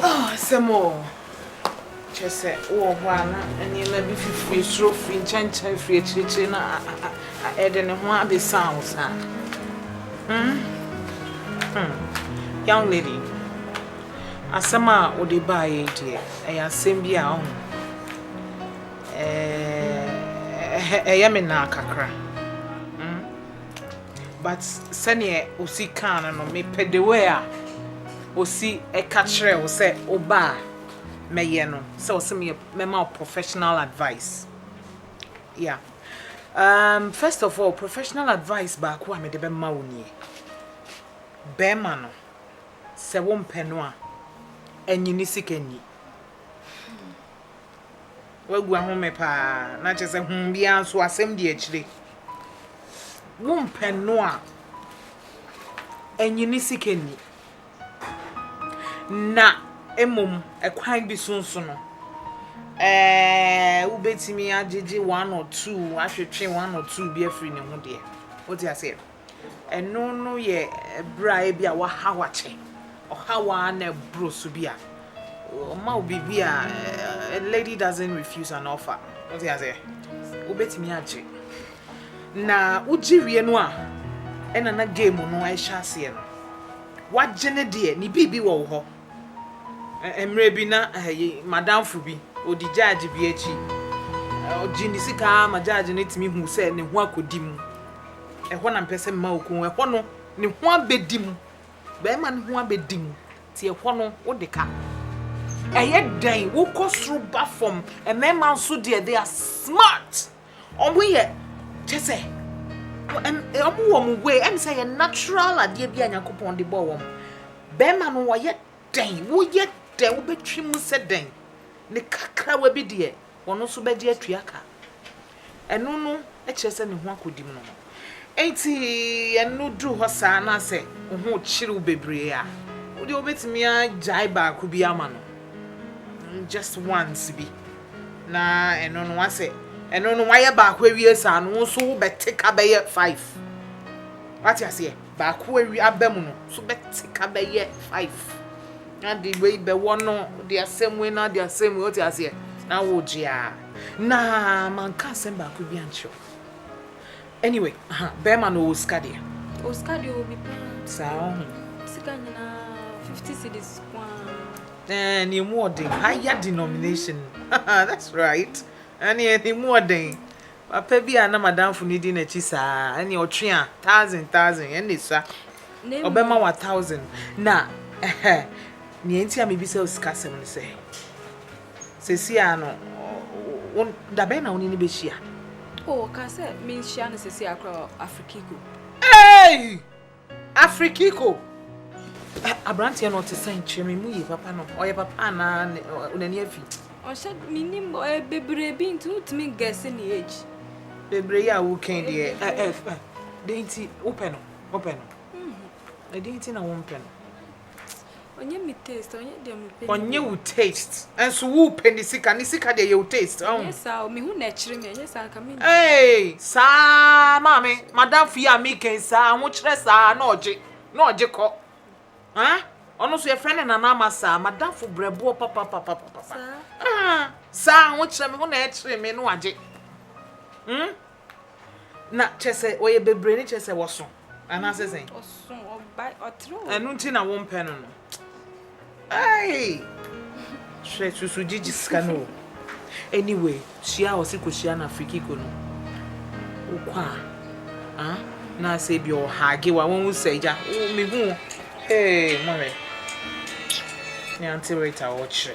Oh, some more. Just say, oh, one, and you let me free, so free, change, free, chicken. I don't want the sounds, young lady. Asama o de buy it here. I same be on. Na kakra. But senior osi kan no me pedeware. Osi e catchere o say oba meye no. So me ma professional advice. Yeah. First of all, professional advice back wa me de be ma woni. Be ma no. Se wo mpeno a enyini sikani wagu ahome pa na chese bia so asem de akire wo mpeno a enyini sikani na emom ekwan bi sunsun no ubetimi agege 1 or 2 ahwetwe 1 or 2 bi afri ne ho de what you say eno no ye bra bia wa hawache ohawa na brosu bia ma bibia a lady doesn't refuse an offer what you say ubetimi age na ujiwie no a ena na game no a hyase no wagene de ni bibi wo ho emre bi na madam fu bi odi judge bi echi ogini sika ma judge ne timi hu se ne ho akodim ehwo na mpese ma okun ehwo no ne ho abedim be ma ne ho abedim ti ehwo no wo de ka eye dan wo kosru ba from e mema so de they are smart omo ye chese omo wo mo way em say natural ade bia nyakopon de bo wo be ma no wo ye dan wo ye dan wo betwi mu se dan ne kakra wa bi de wono so be de atuaka eno no e chese ne ho akodim no enti eno dru ho sa na se ho chiri bebre a wo de obetimi a jai ba ku bi ama no just once bi na eno no wase eno no waye ba ku awie sa no so betika be 5 what you say ba ku awie abam no so betika be 5 na the way be wono the same way na the same way what you say na wo jia na man ka sem ba ku bi ancho anyway Berman no Oscadia will be so Sikana 50 cedis and you more than higher denomination that's right and any more than papa bi ana madam fu needing a chisa and your tria 1,000 and this obema 1,000 na ni enti am bi se osikasem ne se sia no da be na oni ni be hia. Oh, kase mean share necessary across Afrikiko. Hey! Afrikiko. Abrantia not to send chemi mu ye papa no. Oye papa na unani afi. O sha minim bebre bi to me guess any age. Bebre ya wo ken de denti open no. E denti na wo pen. Onye mi taste, onye dem pen. Onye wo taste. And so wo pen ni sika de you taste. Yes, me hu na chire me, yes aka me. Hey, sa mama, madam fi ami ken sa ho kire sa na oje ko. Huh? Ono so ye friend na na masa, madam fu brebo papa. Sa ho kire me hu na kire me no age. Na chese oye bebre ni chese woso. Ana sesen. Oso obai otro. Enu nti na wo pen no. Hey! She susu jiji skano. Anyway, shia osiko shia na Afrikiko no. Ukwa. Na say bi o hage wa won say ja. O me hu. Hey, mama. Ni anti wait a watch.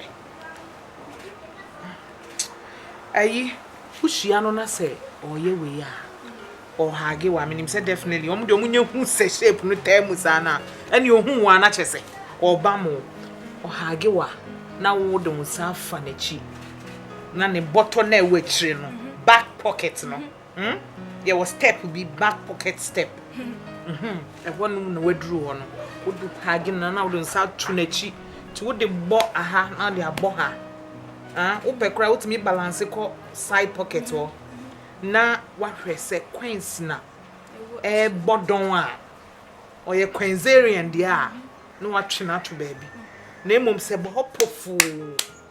Ayi, hu shia no na say oye we ya. O hage wa me nim say definitely. Omo de omo nya hu say shape no time sana. Ani ohun wa na chese. Oba mo. O hage wa na wo de nsa fa na chi na ne bottle na ewe chire no back pocket no there was step be back pocket step e wonu na waduru ho no wo du hage na wo de nsa tu na chi ti wo de bo aha na de abo ha wo be kra wo timi balance ko side pocket ho na wa hwese coins na e bodon a o ye quinzarian dia no wa twe na to baby na mum se bo hopofu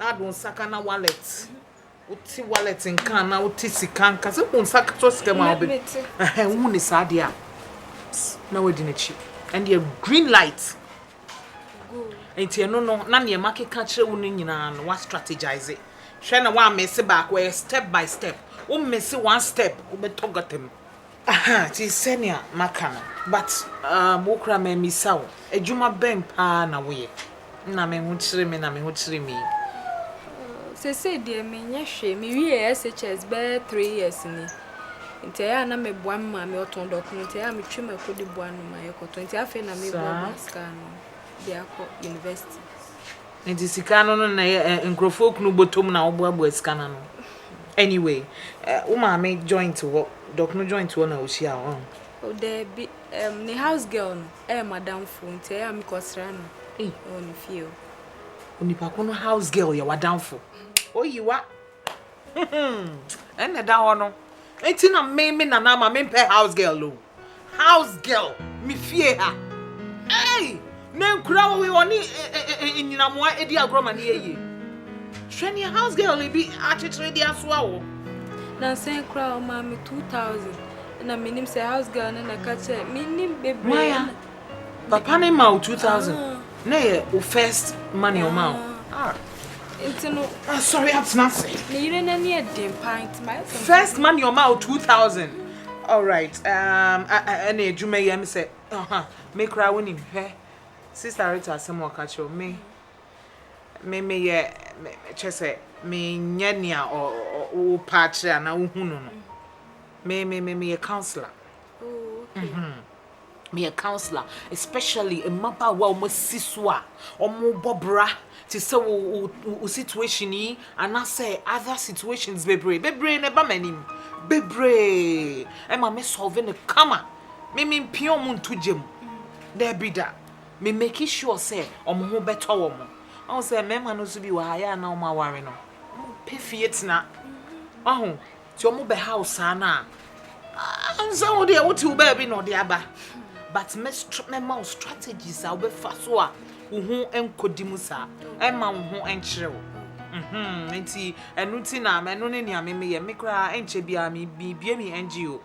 na do saka na wallet uti wallet nkan na uti sika nka se bo saka to sika ma obi hu ni sade a na wadi na chi and the green light enti no na ne makeka kire wo no nyina no wa strategize it hwe na wa mess back where step by step wo mess one step wo betogotem ti senior makana but mokra me misaw adwuma ben pa na wo ye na me hu kire me se de me nya hwe me wie SHS be 3 years ni nti ya na me boa ma me oton document ya me twema kodi boa no ma yekoto nti afi na me boa maska no dia ko university nti sika no na nkrofo kunu botom na oboa sika no anyway wo ma me joint wo document joint wo na o hia o there be the house girl no madam fu nti ya me kosra no on feel onipa ko no house girl ya wadamfo oyiwa enne da ho no enti na me na na ma me pe house girl lo house girl mi fie ha hey na nkura wo we oni nyina moa edi agroma na yeye hwani house girl bi achetre di asoa wo na sen kura o ma me 2000 na minim se house girl na kache minim bebre papa ne ma 2000 na ye o first money o ma it's no sorry that's nothing you na near dem pint my first money o ma 2000 all right and ejuma ye me say me kra woni hwe sister Rita asemo kacho me ye chese me nyania o patria na wo hunu no me a counselor me a counselor especially a mapa wa o siswa o mo bobra to say o situation yi and I say other situations bebre ne ba manim bebre e ma me solve ne kama me pion mu ntujem there be that me make sure say o mo ho beto wo mo I say mema no so bi wa ya na o ma ware no pefiet na ahu ti o mo be house ana so wo de wo ti wo ba bi no de aba but me mouse strategies a we fa so a wo hu enkodimu sa e ma wo hu enkyere wo enti enu ti na me no ne nia me ye me kra enche bia me bia mi NGO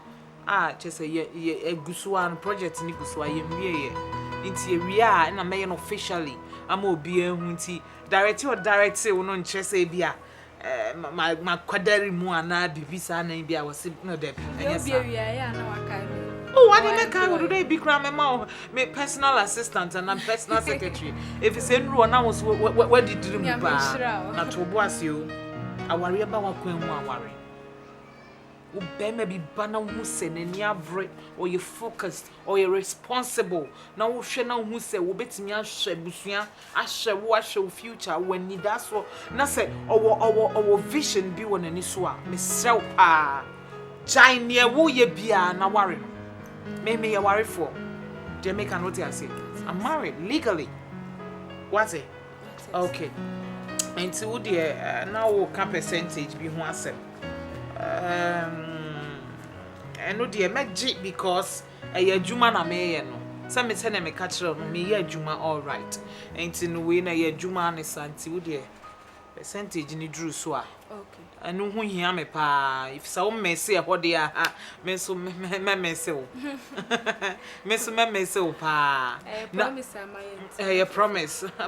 chese ye egusuwa project ni gusuwa ye mwie ye enti ewie a na me ye no officially ama obi ehu enti director wo no nkyese bia ma kwadari mu ana bibisa na bia wo se no dey yes bia wi ya na waka what did I do today? Be cram me personal assistant and I'm personal secretary. If it's in run, I was where did you move? Not to was you. I worry about what queen worry. Who be maybe banner who send any average or you focused or you're responsible. Now, she now who say, will bet me I shall watch your future when need that so. Now say, our vision be one any swa. Miss Self, China near woo ye be na worry. Me you worry for. Jamaica note I say. I'm married legally. What's it? Okay. And so dear now what percentage be who accept. I know dear magic because a juma na me no. Some me say na me catch me ye juma all right. Ain't in way na ye juma ne santi wo dear percentage ni drew so a. Okay. Anu hu hia me pa if so me say e hode a me so me say o me so me say o pa promise am I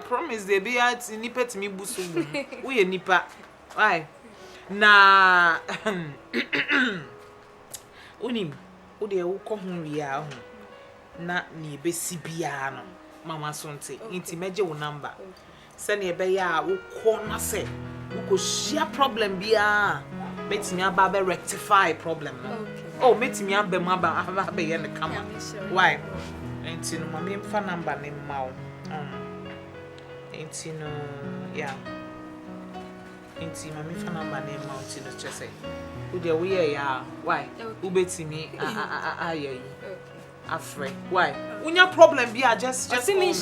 promise dey be at nipa timi busu wo ye nipa why na unim wo de wo ko hu wi a hu na ne be si bia no mama sonte inti meje wo number se ne be ya wo ko na se wo share problem bia metimi aba be rectify problem no oh metimi aba mu aba be ye ne kama why enti no mama mfa number ne ma wo enti no yeah enti mama mfa number ne ma wo enti no chese wo de wo ye ya why wo betimi ayi afre why unya problem bia just call me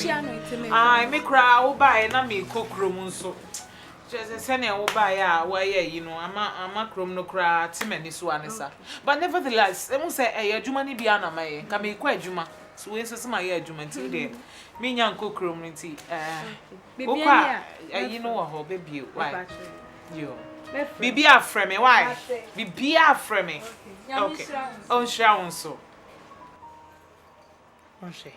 me cry wo buy na me kokrom nso just send ya wo buy ya wo ye ama krom no kra timani so anisa but nevertheless em say adwuma ni bia na maye ka me kwa adwuma so we say my adwuma nti de me nya nkokrom nti Bibi you know how baby why yo bibi afrɛ me why bibi afrɛ me okay on share on so on she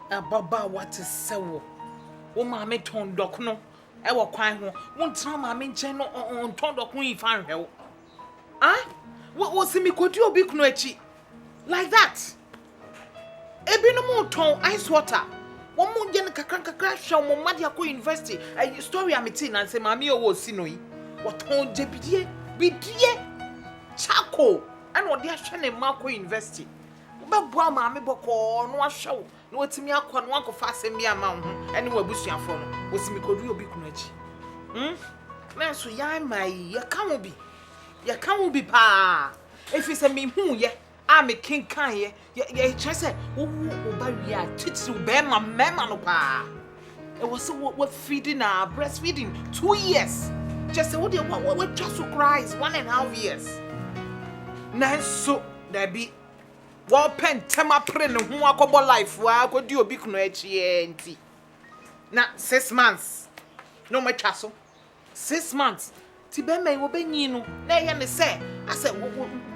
ababa what is sewo wo ma me ton dok no e wo kwan ho wo ntra ma me nchen no on ton dok ho ifa nhwe wo wo si mi kodi obi kunu achi like that ebi no mo ton ice water wo mo nje kakra hwa mo made akọ university story ameti na se ma me o wo si no yi wo ton je bidie chako and what they are ne ma akọ university wo be boa ma me boko no ahwa wo no watimi akọ no akọ fa asem bia ma ho ene wo abusuafo no wo si mi kodi obi kunu achi na so ya mai ya kan wo bi pa if you say me hu ye me king kan ye try say wo ba wi a titi wo be ma mema no pa it was so what feeding breastfeeding 2 years just say what just cries 1.5 years na so there be wo pen tema pre ne ho akobo life wa akodi obi kuno achi enti na 6 months no ma twa so 6 months ti be me wo benyi no na ye ne se ase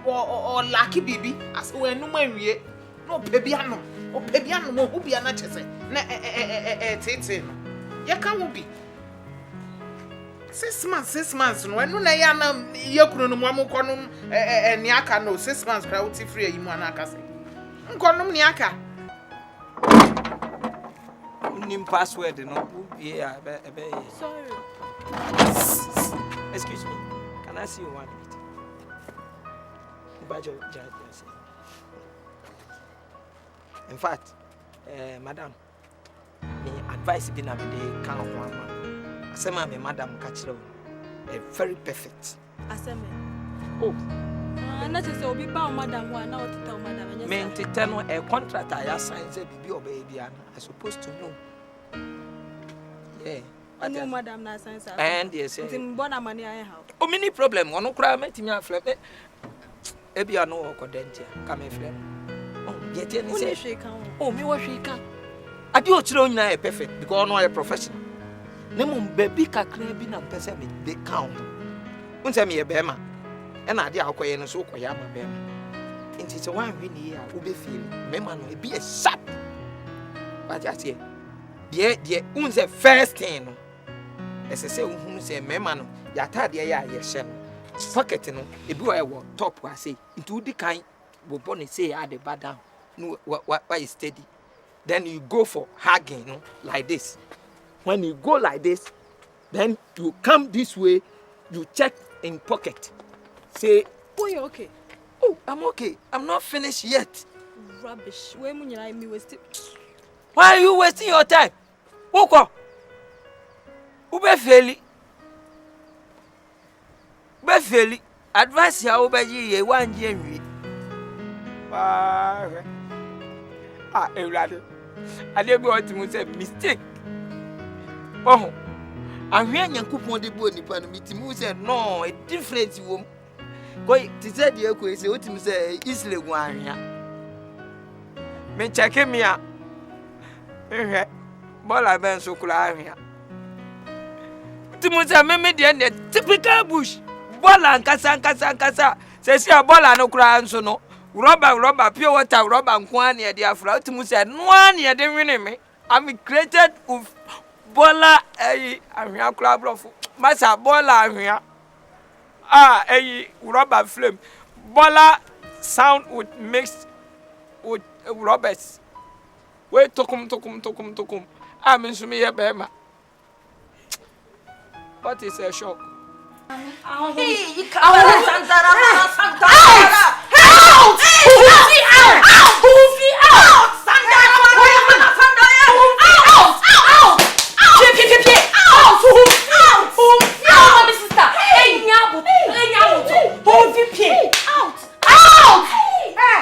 o lucky bibi ase wo enu manwie no pebia no mo hu bia na chese na tete no ye kan wo bi 6 months no enu na ya na ye kunu no mo amko no ni aka no 6 months kra wo ti free yi mu ana aka se nkonum ni aka nim password no yeah sorry. Excuse me. Can I see you 1 minute? In fact, madam, me advice be na me dey kan ho ama. Asema me madam ka kire very perfect. Asema. Oh. Na say obi ba o madam wa na o tita o madam anya. Me tita no a contract I sign say bibi obey bia na. I supposed to know. Yeah. No madam na sign say. And yes. Tim bona mani I how. O mini problem ono kra metimi afle. Ebia no okodentia. Ka me frem. Oh, yet ni say. Oh, me what she can. Adi o chiro nyina e perfect because no a professional. Nemu baby kakra bi na pese me dey count. Unse me e be ma. E na adi akoye no so koya ma be ma. Nti se wan hwe ni a wo be feel. Me ma no e be a sharp. But ya say. Die unse first thing no. Ese se uhunu se me ma no ya tade ya ye hye no. Pocket no e bi wa wo top wa say. Nti udi kan wo born say at the bad down. No, why is steady? Then you go for hugging, no, like this. When you go like this, then you come this way, you check in pocket. Say, oh, you okay? Oh, I'm okay. I'm not finished yet. Rubbish. Why me wasting? Why are you wasting your time? Woko. Ube feli. Advice ya ube ye 1 year. Ewurade. Ade bi o ti mu say mistake. Oh. Ahwe Nyankopon de bo nipa no mitimu say no, a difference wom. Koi ti say de ekoi say o ti mu say isle gu ahwea. Me check me a. Ehwe. Bola ben so kula ahwea. Ti mu say me de na typical bush. Bola nkasa. Say see a bola no kura nso no. Rubber, pure water, rubber, and one near the Afro. To say, no one near the winning me. I'm created with bola, I'm your club of Massa bola here. Rubber flame. Bola sound would mix with rubbers. Wait, tokum. I'm in Sumia Bema. What is a shock? Hey, you can't.